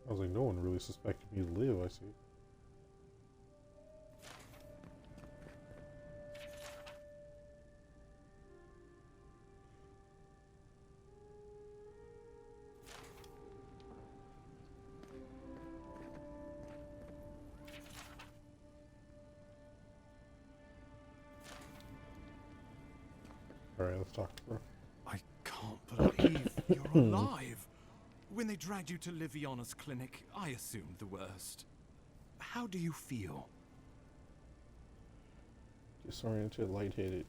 I was like, no one really suspected me to live, I see. Alright, let's talk to her. I can't believe you're alive. When they dragged you to Liviana's clinic, I assumed the worst. How do you feel? Disoriented, lightheaded.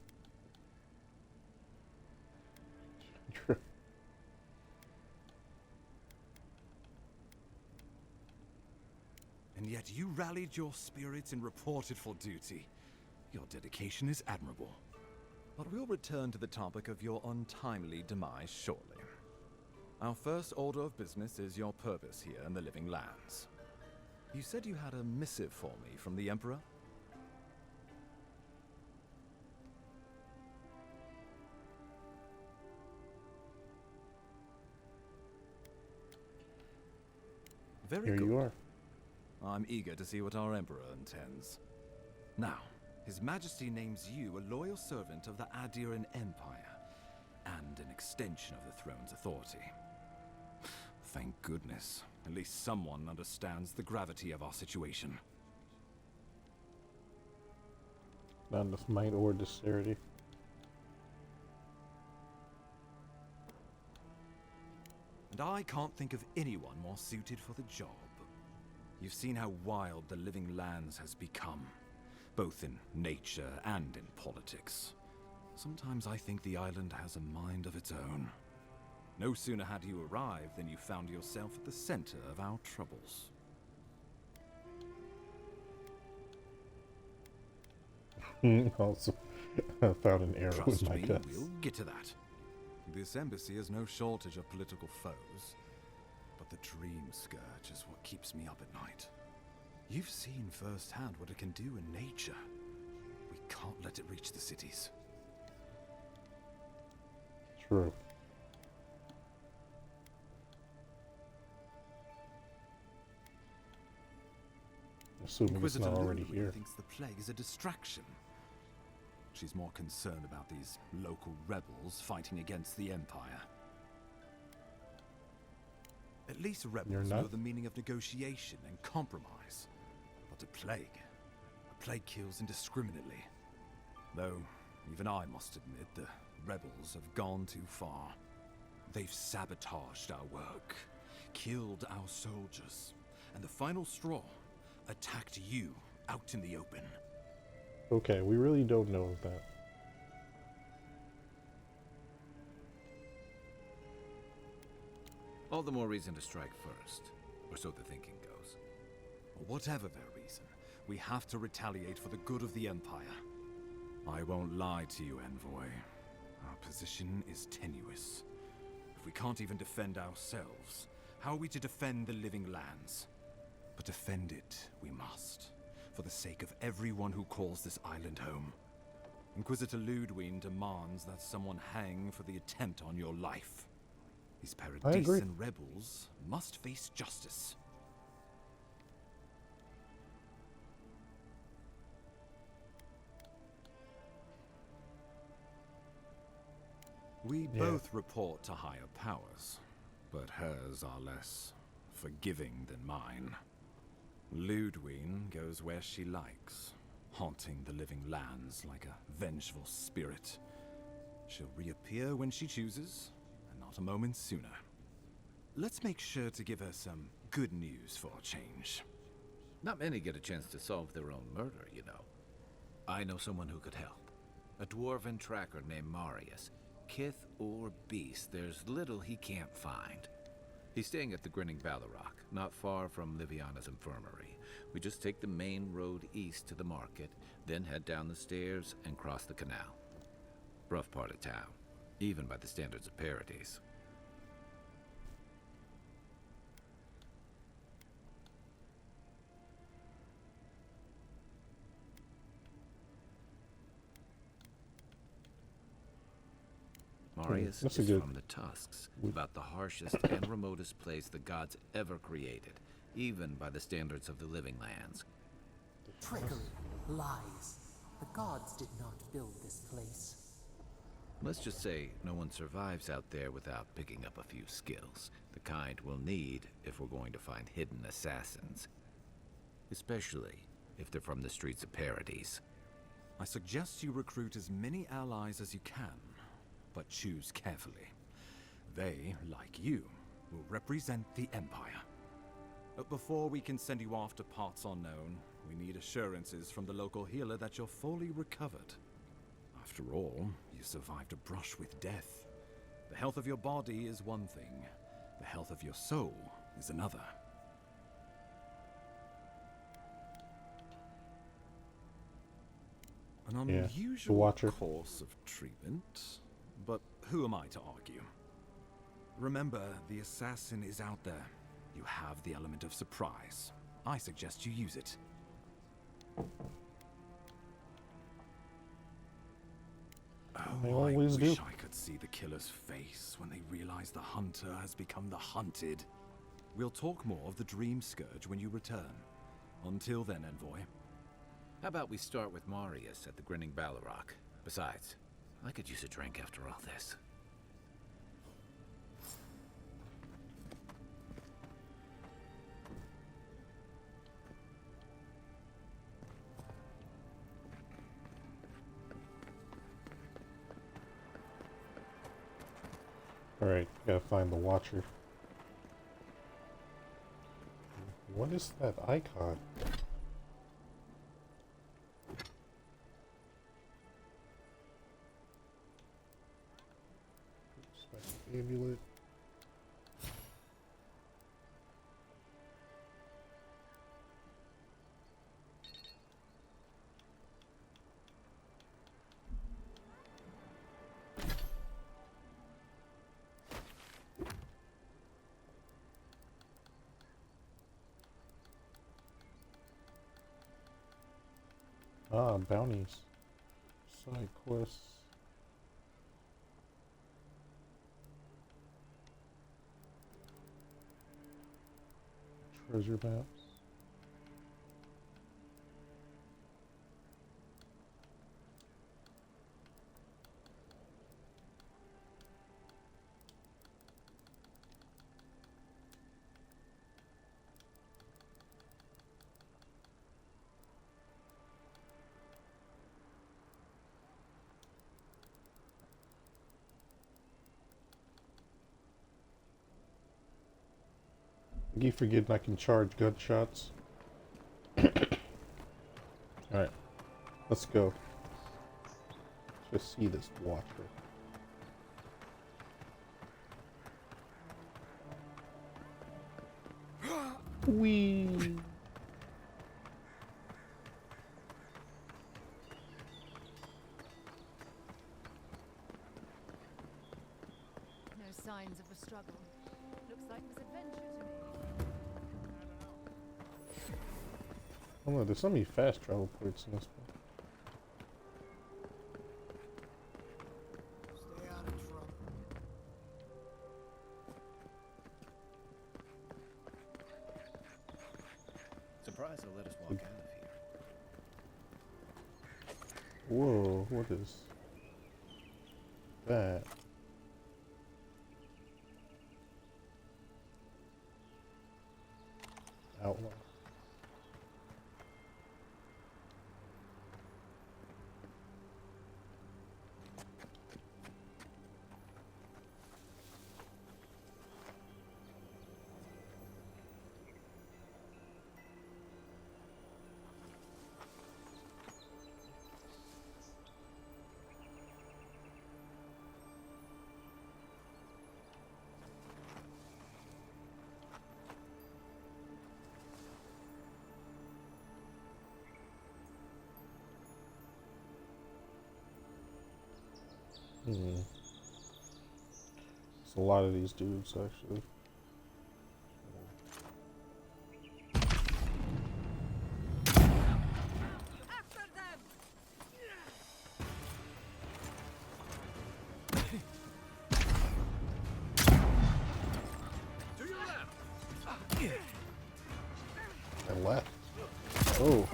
And yet you rallied your spirits and reported for duty. Your dedication is admirable. But we'll return to the topic of your untimely demise shortly. Our first order of business is your purpose here in the Living Lands. You said you had a missive for me from the Emperor? Very Here good. you are. I'm eager to see what our Emperor intends. Now, His Majesty names you a loyal servant of the Adiran Empire, and an extension of the throne's authority. Thank goodness. At least someone understands the gravity of our situation. Not enough might or dexterity. And I can't think of anyone more suited for the job. You've seen how wild the Living Lands has become, both in nature and in politics. Sometimes I think the island has a mind of its own. No sooner had you arrived than you found yourself at the center of our troubles. Also, I found an arrow Trust in my me, guts. we'll get to that. This embassy has no shortage of political foes, but the dream scourge is what keeps me up at night. You've seen firsthand what it can do in nature. We can't let it reach the cities. True. Assuming it's Inquisitor not already Ludwig here. thinks the plague is a distraction. She's more concerned about these local rebels fighting against the Empire. At least rebels know the meaning of negotiation and compromise. But a plague kills indiscriminately. Though, even I must admit, the rebels have gone too far. They've sabotaged our work, killed our soldiers, and the final straw, attacked you out in the open. Okay, we really don't know that. All the more reason to strike first, or so the thinking goes. Whatever their reason, we have to retaliate for the good of the Empire. I won't lie to you, Envoy. Our position is tenuous. If we can't even defend ourselves, how are we to defend the Living Lands? But defend it we must, for the sake of everyone who calls this island home. Inquisitor Ludwig demands that someone hang for the attempt on your life. These Paradisian rebels must face justice. We both report to higher powers, but hers are less forgiving than mine. Ludwig goes where she likes, haunting the Living Lands like a vengeful spirit. She'll reappear when she chooses, and not a moment sooner. Let's make sure to give her some good news for a change. Not many get a chance to solve their own murder, you know. I know someone who could help. A dwarven tracker named Marius. Kith or beast, there's little he can't find. He's staying at the Grinning Ballarrock, not far from Liviana's infirmary. We just take the main road east to the market, then head down the stairs and cross the canal. Rough part of town, even by the standards of Paradise. Marius is from the Tusks, about the harshest and remotest place the gods ever created. even by the standards of the living lands. Trickery, lies. The gods did not build this place. Let's just say no one survives out there without picking up a few skills, the kind we'll need if we're going to find hidden assassins. Especially if they're from the streets of Paradise. I suggest you recruit as many allies as you can, but choose carefully. They, like you, will represent the Empire. But before we can send you off to parts unknown, we need assurances from the local healer that you're fully recovered. After all, you survived a brush with death. The health of your body is one thing. The health of your soul is another. An unusual Watcher. course of treatment, but who am I to argue? Remember, the assassin is out there. You have the element of surprise. I suggest you use it. I I always wish do. I could see the killer's face when they realize the hunter has become the hunted. We'll talk more of the Dream Scourge when you return. Until then, Envoy. How about we start with Marius at the Grinning Balrog? Besides, I could use a drink after all this. Alright, gotta find the Watcher. What is that icon? Special amulet. Ah, bounties. Side quests. Treasure maps. I keep forgetting I can charge gunshots. Alright, let's go. Let's just see this Watcher. Whee! No signs of a struggle. Looks like it was adventure to me. Oh no, there's so many fast travel points in this one. Stay out of trouble. Surprised they'll let us walk out of here. Whoa, what is that? Outlaw. It's a lot of these dudes, actually. After them! To your left! left. Oh.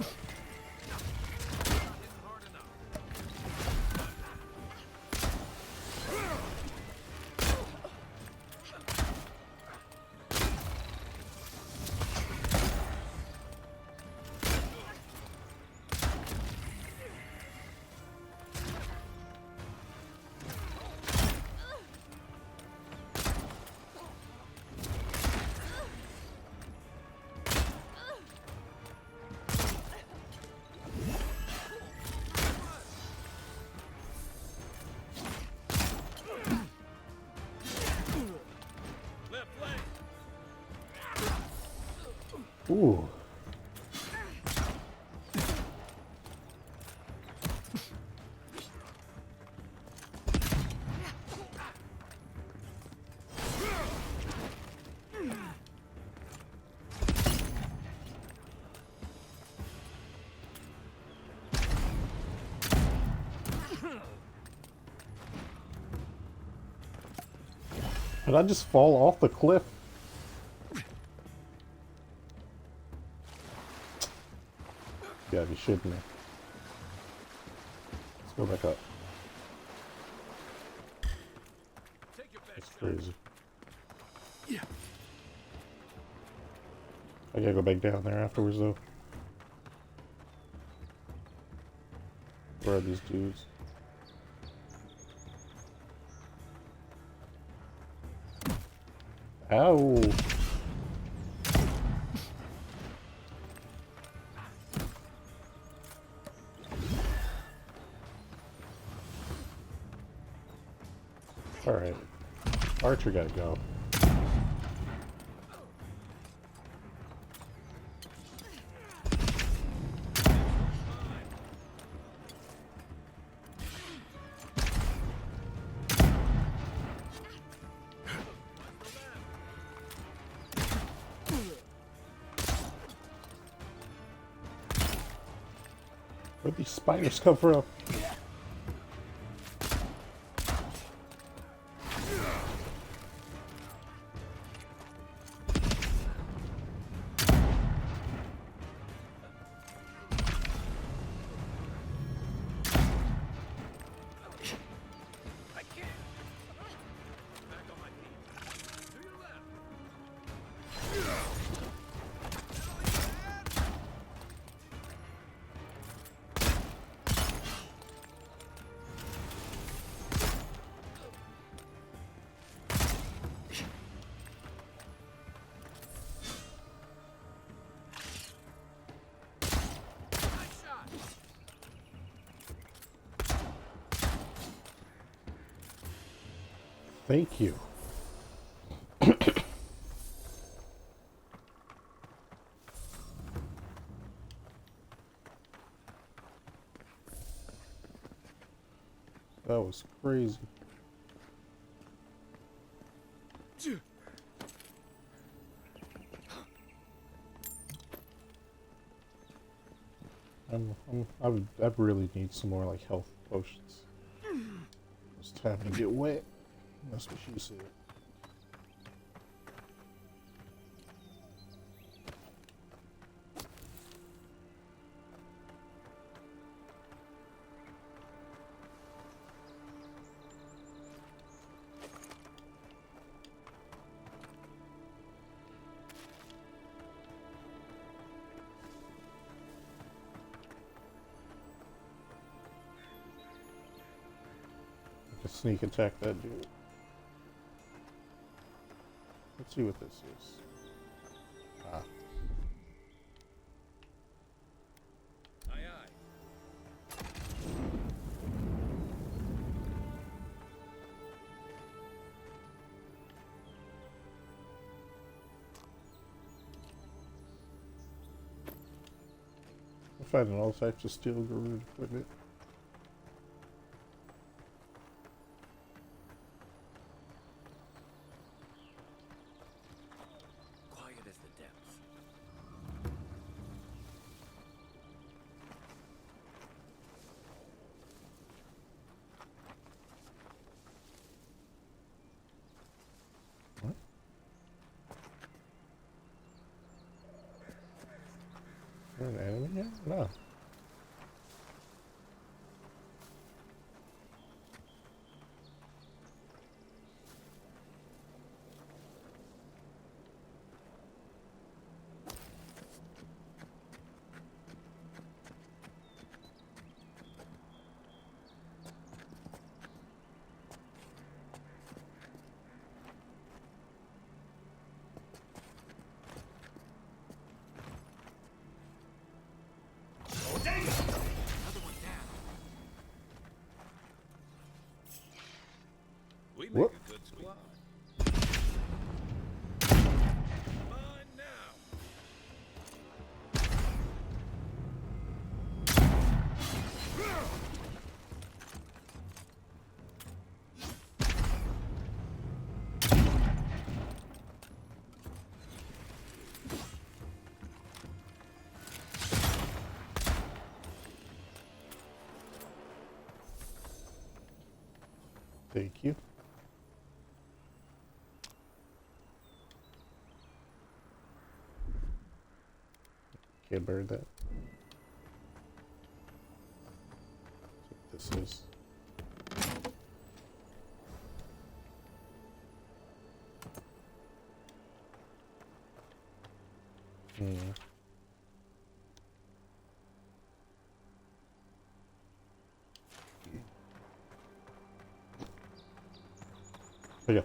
Ooh. Did I just fall off the cliff? You gotta be shitting me. Let's go back up. That's crazy. I gotta go back down there afterwards though. Where are these dudes? Ow! Alright. Archer gotta go. Where'd these spiders come from? Thank you. That was crazy. I really need some more like health potions. Just having to get wet. That's what she said. I can sneak attack that dude. Let's see what this is. Ah. Aye, aye. I'm finding all types of steel garage equipment. Quiet as the depths. there an enemy here? No. We make Whoop. a good squad. Mine now. Thank you. Can't burn that. That's what this is. Oh yeah,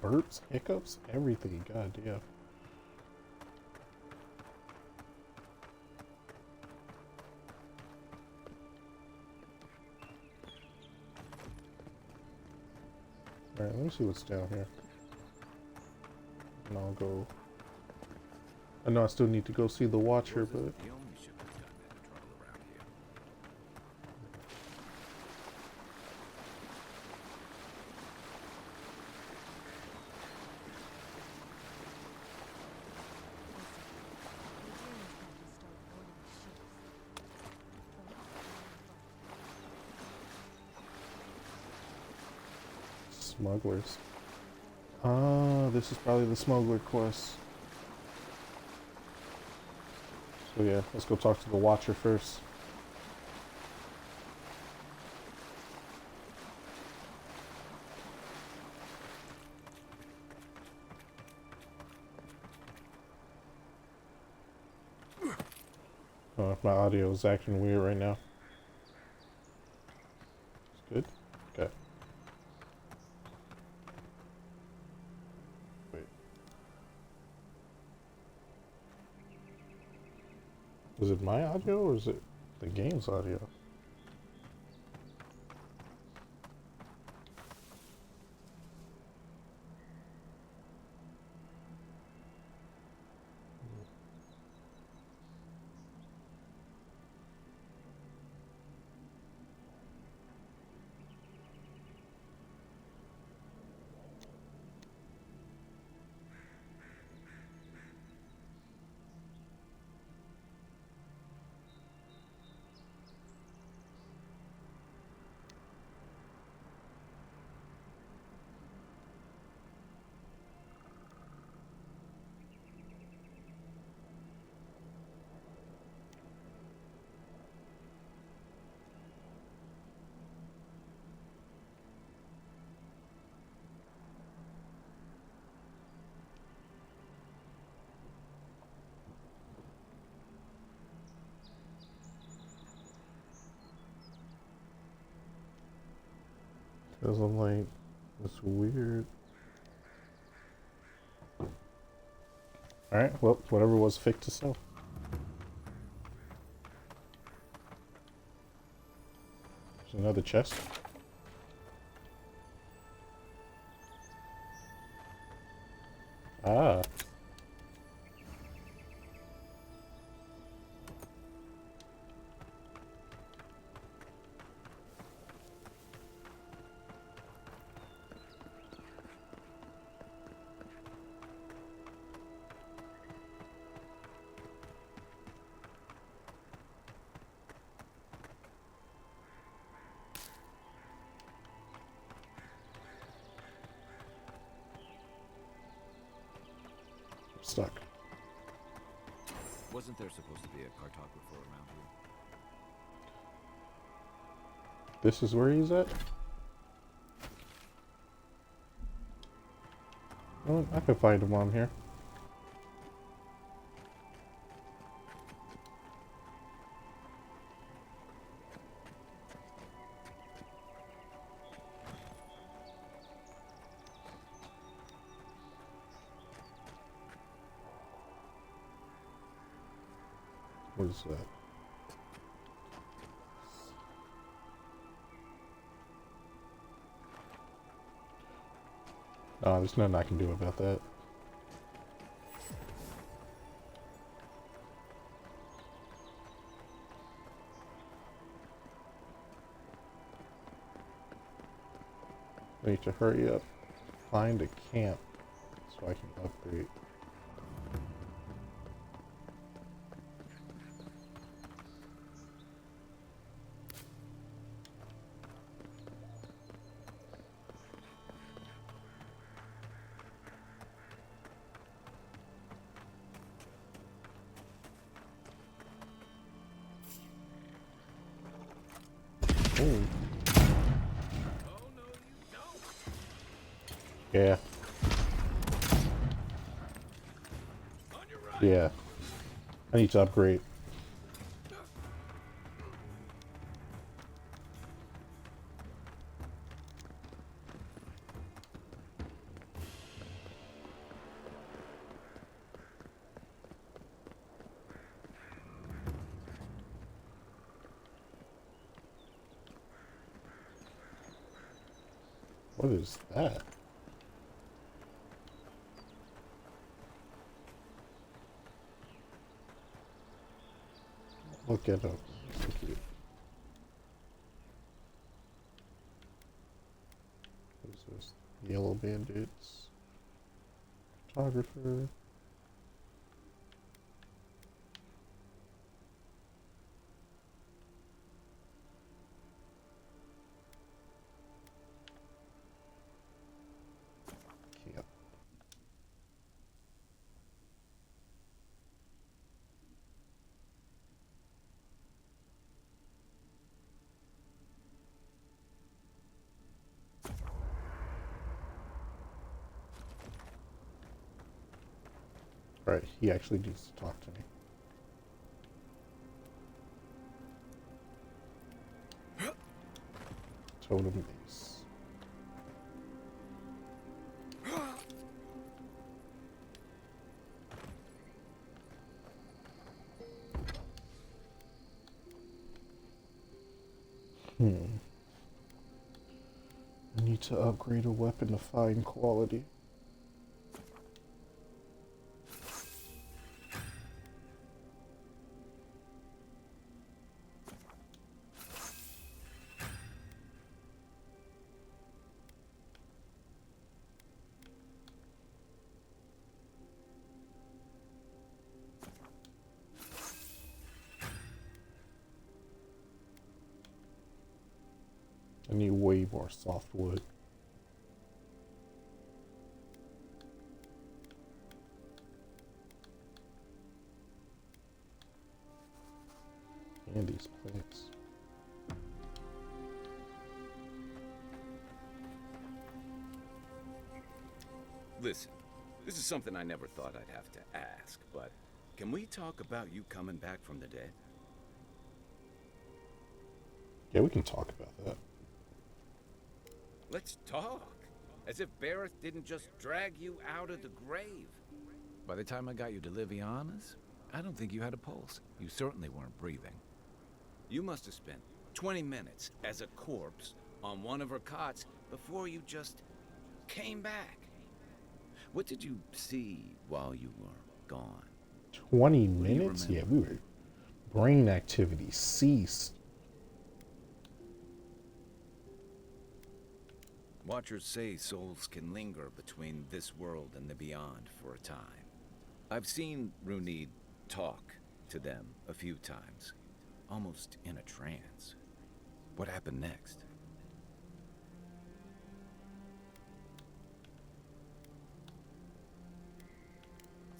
burps, hiccups, everything. God damn. Alright, let me see what's down here. And I'll go. I know I still need to go see the Watcher, but The only ship that's gotten into trouble around here. smugglers. Ah, this is probably the smuggler quest. So yeah, let's go talk to the Watcher first. Oh, my audio is acting weird right now. It's good? Okay. Wait. Is it my audio or is it the game's audio? Because I'm like, it's weird. Alright, well, whatever was fixed to sell. There's another chest. Ah. Stuck. Wasn't there supposed to be a cartographer around here? This is where he's at? Well, I can find him on here. What is that? Oh, there's nothing I can do about that. I need to hurry up, find a camp so I can upgrade. Ooh. Yeah. Yeah. I need to upgrade. What is that? Look at him. So cute. What is this? Yellow bandits. Photographer. Yep. Right, he actually needs to talk to me. Totem base. I need to upgrade a weapon to fine quality. I need way more softwood. And these plants. Listen, this is something I never thought I'd have to ask, but can we talk about you coming back from the dead? Yeah, we can talk about that. Let's talk. As if Barrett didn't just drag you out of the grave. By the time I got you to Liviana's, I don't think you had a pulse. You certainly weren't breathing. You must have spent 20 minutes as a corpse on one of her cots before you just came back. What did you see while you were gone? 20 What do you minutes? Yeah, remember? we were. Brain activity ceased. Watchers say souls can linger between this world and the beyond for a time. I've seen Runid talk to them a few times, almost in a trance. What happened next?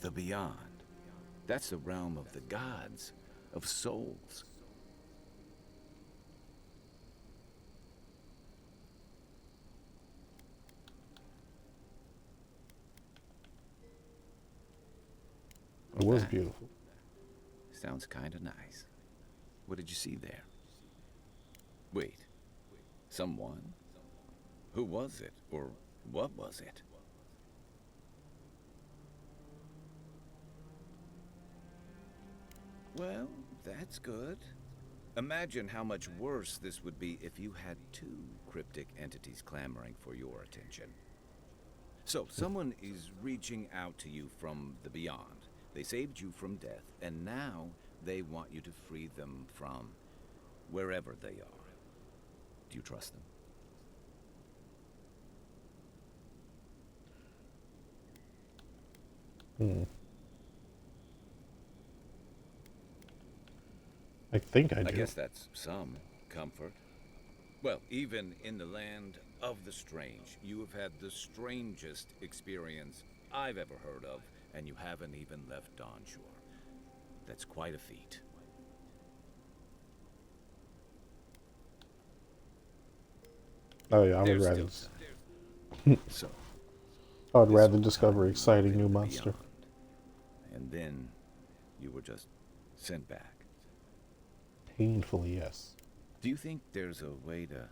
The beyond. That's the realm of the gods, of souls. It was That beautiful. sounds kind of nice. What did you see there? Wait, someone? Who was it, or what was it? Well, that's good. Imagine how much worse this would be if you had two cryptic entities clamoring for your attention. So, someone is reaching out to you from the beyond. They saved you from death, and now they want you to free them from wherever they are. Do you trust them? Hmm. I think I do. I guess that's some comfort. Well, even in the land of the strange, you have had the strangest experience I've ever heard of, and you haven't even left Dawn Shore. That's quite a feat. Oh yeah, I would There's rather. still so, I would this rather whole discover time exciting you've new been monster. beyond, and then you were just sent back. Painfully, yes. Do you think there's a way to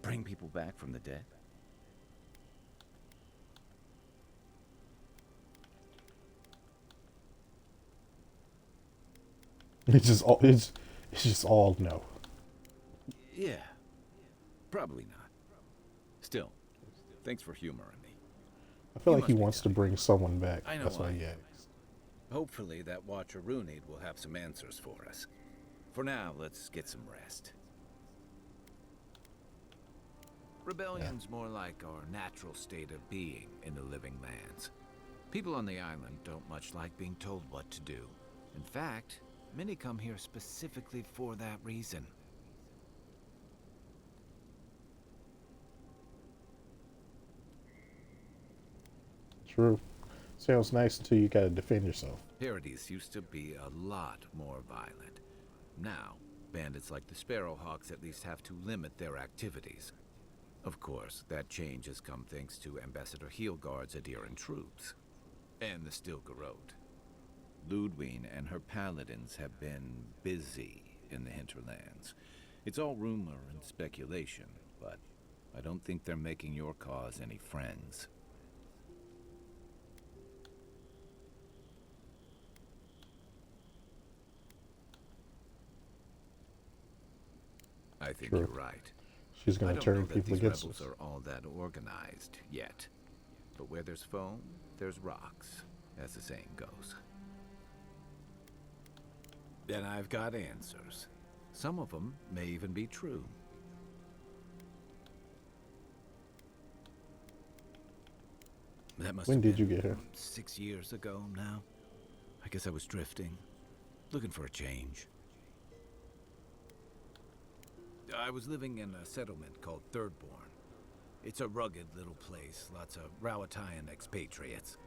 bring people back from the dead? It's just all no. Yeah, probably not. Still, thanks for humoring me. I feel You like he must be wants to telling bring someone back. I know That's why I he am. asked. Hopefully that Watcher Runid will have some answers for us. For now, let's get some rest. Rebellion's more like our natural state of being in the living lands. People on the island don't much like being told what to do. In fact, many come here specifically for that reason. True. Sounds nice until you gotta defend yourself. Paradise used to be a lot more violent. Now, bandits like the Sparrowhawks at least have to limit their activities. Of course, that change has come thanks to Ambassador Heelguard's adherent troops. And the Stilgarrote. Ludwine and her paladins have been busy in the hinterlands. It's all rumor and speculation, but I don't think they're making your cause any friends. I think True. you're right. She's I gonna don't turn know that people these against rebels us. are all that organized yet. But where there's foam, there's rocks, as the saying goes. And I've got answers. Some of them may even be true. That must When have did you been get here? 6 years ago now. I guess I was drifting, looking for a change. I was living in a settlement called Thirdborn. It's a rugged little place, lots of Rowatayan expatriates.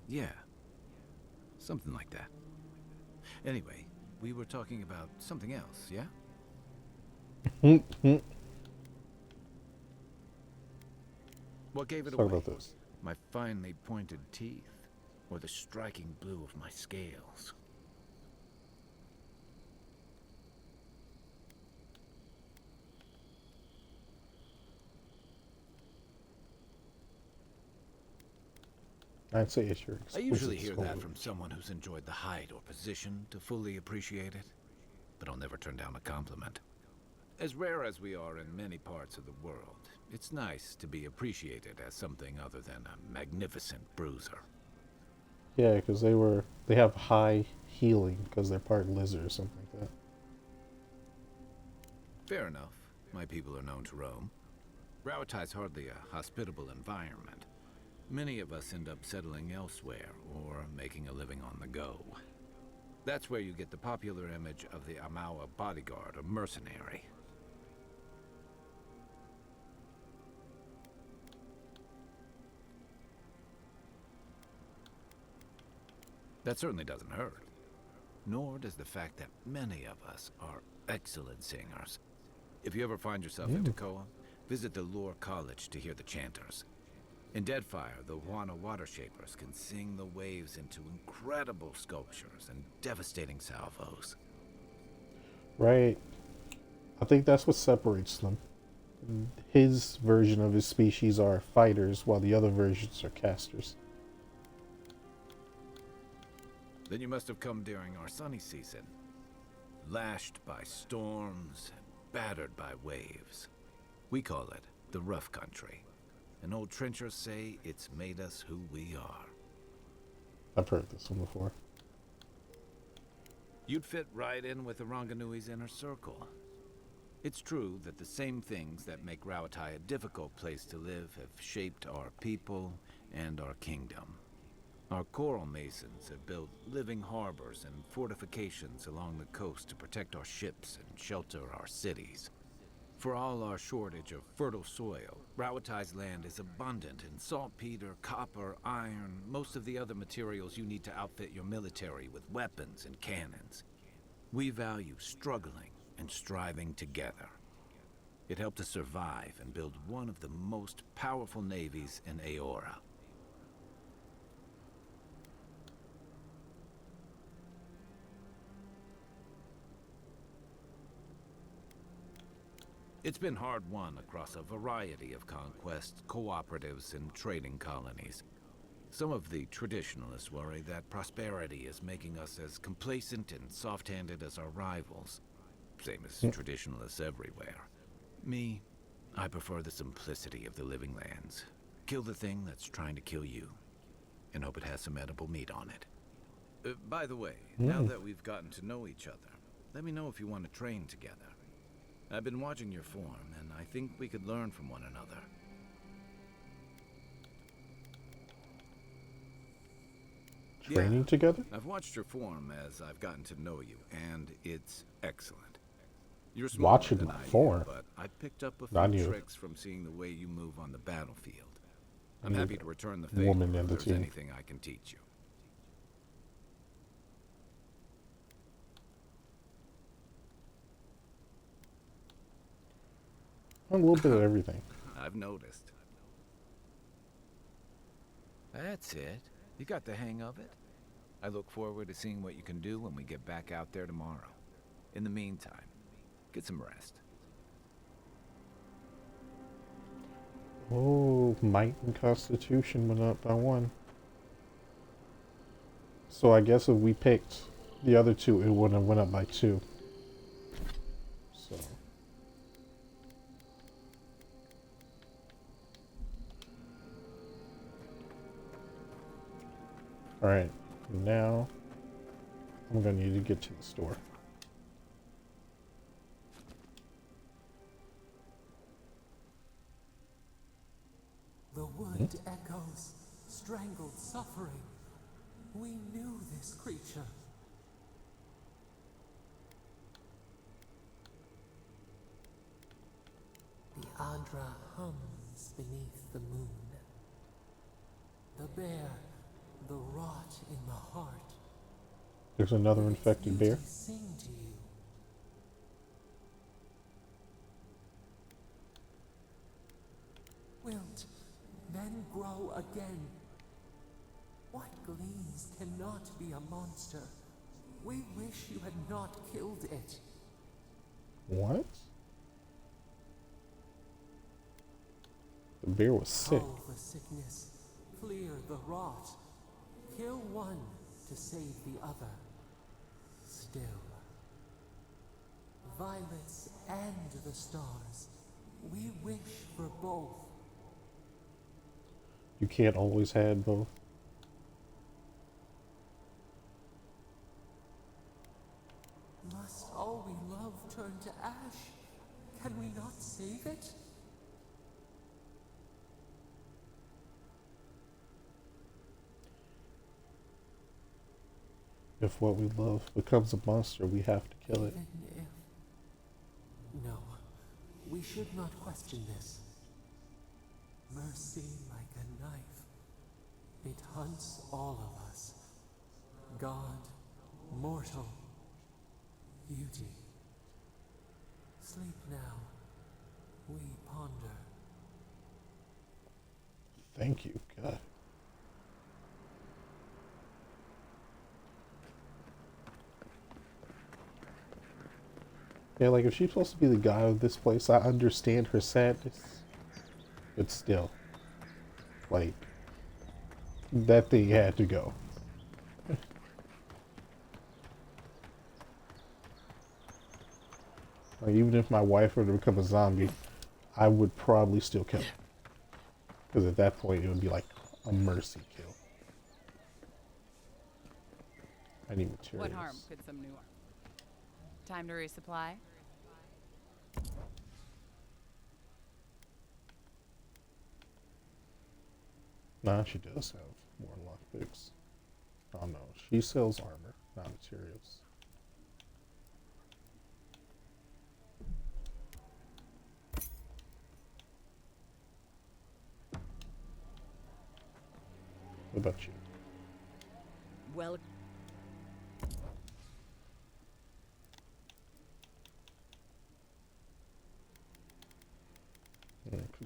Yeah, something like that. Anyway, we were talking about something else, yeah? What gave it Talk away? about this. My finely pointed teeth, or the striking blue of my scales? I'd say it's your I usually exquisite hear that skull. from someone who's enjoyed the height or position to fully appreciate it, but I'll never turn down a compliment. As rare as we are in many parts of the world, it's nice to be appreciated as something other than a magnificent bruiser. Yeah, because they have high healing because they're part lizard or something like that. Fair enough. My people are known to roam. Rowatai's hardly a hospitable environment. Many of us end up settling elsewhere or making a living on the go. That's where you get the popular image of the Amawa bodyguard or mercenary. That certainly doesn't hurt. Nor does the fact that many of us are excellent singers. If you ever find yourself in Takoa, visit the Lore College to hear the chanters. In Deadfire, the Wana Water Shapers can sing the waves into incredible sculptures and devastating salvos. Right. I think that's what separates them. His version of his species are fighters, while the other versions are casters. Then you must have come during our sunny season. Lashed by storms and battered by waves. We call it the rough country. And old trenchers say it's made us who we are. I've heard this one before. You'd fit right in with the Ranganui's inner circle. It's true that the same things that make Rauatai a difficult place to live have shaped our people and our kingdom. Our coral masons have built living harbors and fortifications along the coast to protect our ships and shelter our cities. For all our shortage of fertile soil, Rauatai's land is abundant in saltpeter, copper, iron, most of the other materials you need to outfit your military with weapons and cannons. We value struggling and striving together. It helped us survive and build one of the most powerful navies in Aora. It's been hard-won across a variety of conquests, cooperatives, and trading colonies. Some of the traditionalists worry that prosperity is making us as complacent and soft-handed as our rivals. Same as traditionalists everywhere. Me, I prefer the simplicity of the living lands. Kill the thing that's trying to kill you, and hope it has some edible meat on it. By the way, now that we've gotten to know each other, let me know if you want to train together. I've been watching your form, and I think we could learn from one another. Training together? I've watched your form as I've gotten to know you, and it's excellent. You're smaller Watching than my I am, form? but I picked up a Not few you. tricks from seeing the way you move on the battlefield. I'm You're happy to return the the favor woman if in the there's team. anything I can teach you. A little bit of everything. I've noticed. That's it. You got the hang of it. I look forward to seeing what you can do when we get back out there tomorrow. In the meantime, get some rest. Oh, might and constitution went up by 1. So I guess if we picked the other two, it would have went up by 2. So. Alright, now I'm gonna need to get to the store. The wood echoes, strangled suffering. We knew this creature. The Andra hums beneath the moon. The bear, the rot in the heart. There's another Its infected beauty bear. sing to you. Wilt, then grow again. What gleams cannot be a monster? We wish you had not killed it. What? The bear was sick. Cull the sickness, clear the rot. Kill one to save the other. Still. Violets and the stars. We wish for both. You can't always have both. Must all we love turn to ash? Can we not save it? If what we love becomes a monster, we have to kill it. Even if... No, we should not question this. Mercy like a knife. It hunts all of us. God, mortal, beauty. Sleep now, we ponder. Thank you, God. Yeah, like if she's supposed to be the god of this place, I understand her sadness. But still, like, that thing had to go. Like, even if my wife were to become a zombie, I would probably still kill her. Because at that point, it would be like a mercy kill. I need materials. What harm could some new... Time to resupply? Nah, she does have more lockpicks. Oh no, she sells armor, not materials. What about you? Well...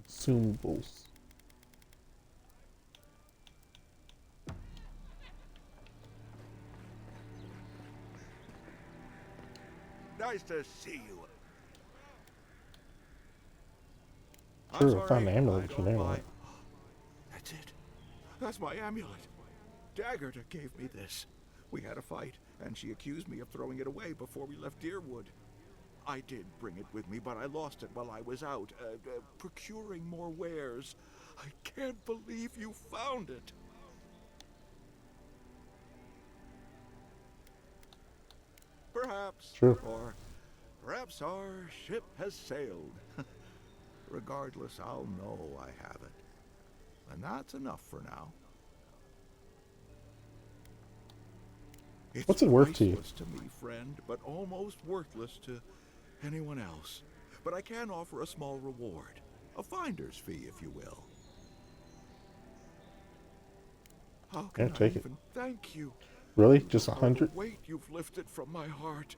Consumables. Nice to see you. Sure, I found the amulet for there. That's it. That's my amulet. Daggerta gave me this. We had a fight, and she accused me of throwing it away before we left Deerwood. I did bring it with me, but I lost it while I was out, procuring more wares. I can't believe you found it. Perhaps. True. Or perhaps our ship has sailed. Regardless, I'll know I have it. And that's enough for now. It's What's it worth to you? priceless to me, friend, but almost worthless to anyone else. But I can offer a small reward. A finder's fee, if you will. How can I take it. even thank you? Really? Just The 100? weight you've lifted from my heart.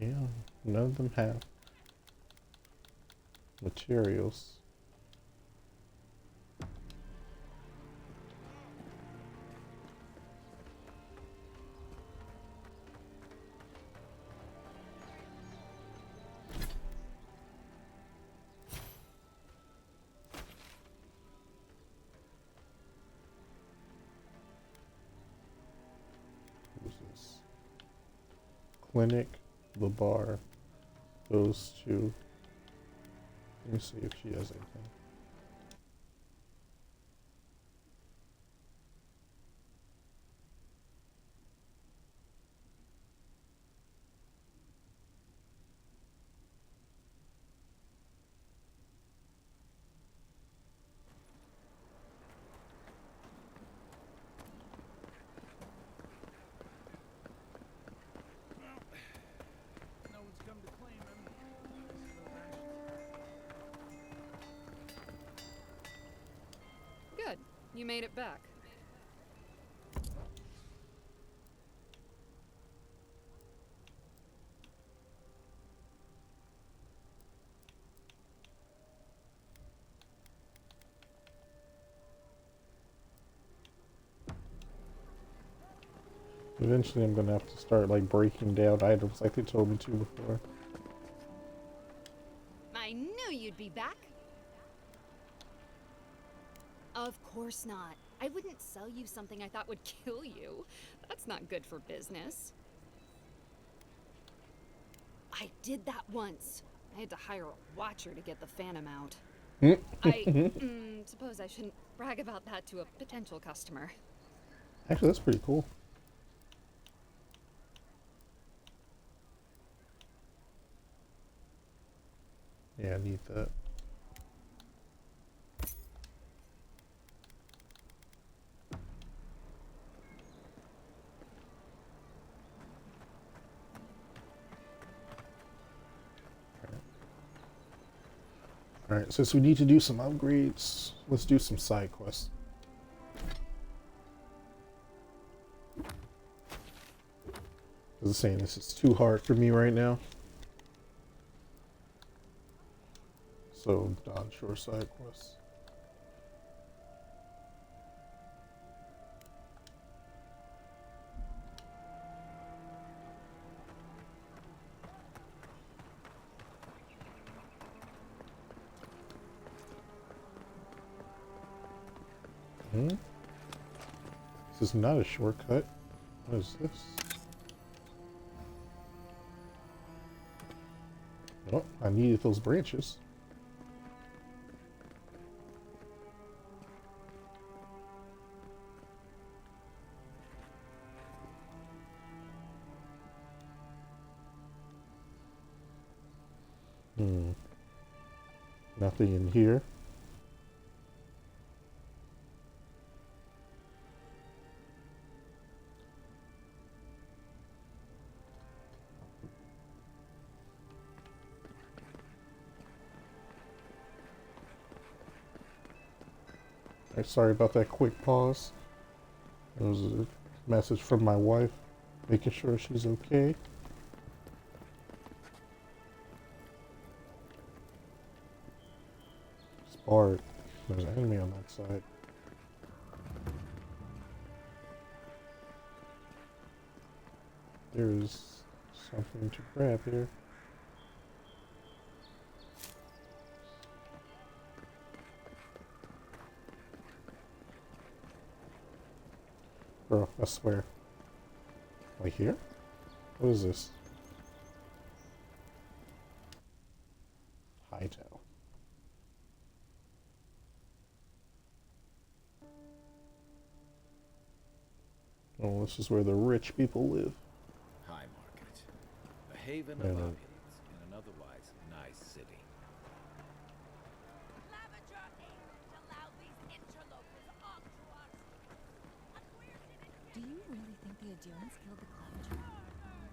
Yeah, none of them have materials. Who's this? Clinic, the bar, those two. Let me see if she has anything. No one's come to claim him. Good. You made it back. Eventually I'm gonna have to start like breaking down items like they told me to before. I knew you'd be back. Of course not. I wouldn't sell you something I thought would kill you. That's not good for business. I did that once. I had to hire a watcher to get the phantom out. I suppose I shouldn't brag about that to a potential customer. Actually, that's pretty cool. Yeah, I need that. Alright, since we need to do some upgrades, let's do some side quests. I was saying this is too hard for me right now. So, Don Shore side quests. This is not a shortcut. What is this? Oh, I needed those branches. Nothing in here. Sorry about that quick pause. It was a message from my wife, making sure she's okay. It's barred. There's an enemy on that side. There's something to grab here. Bro, I swear. Like here? What is this? Hightail. Oh, this is where the rich people live. High Market. A haven Yeah. of opulence in an otherwise nice city. Do you really think the Adherents killed the Clevenger?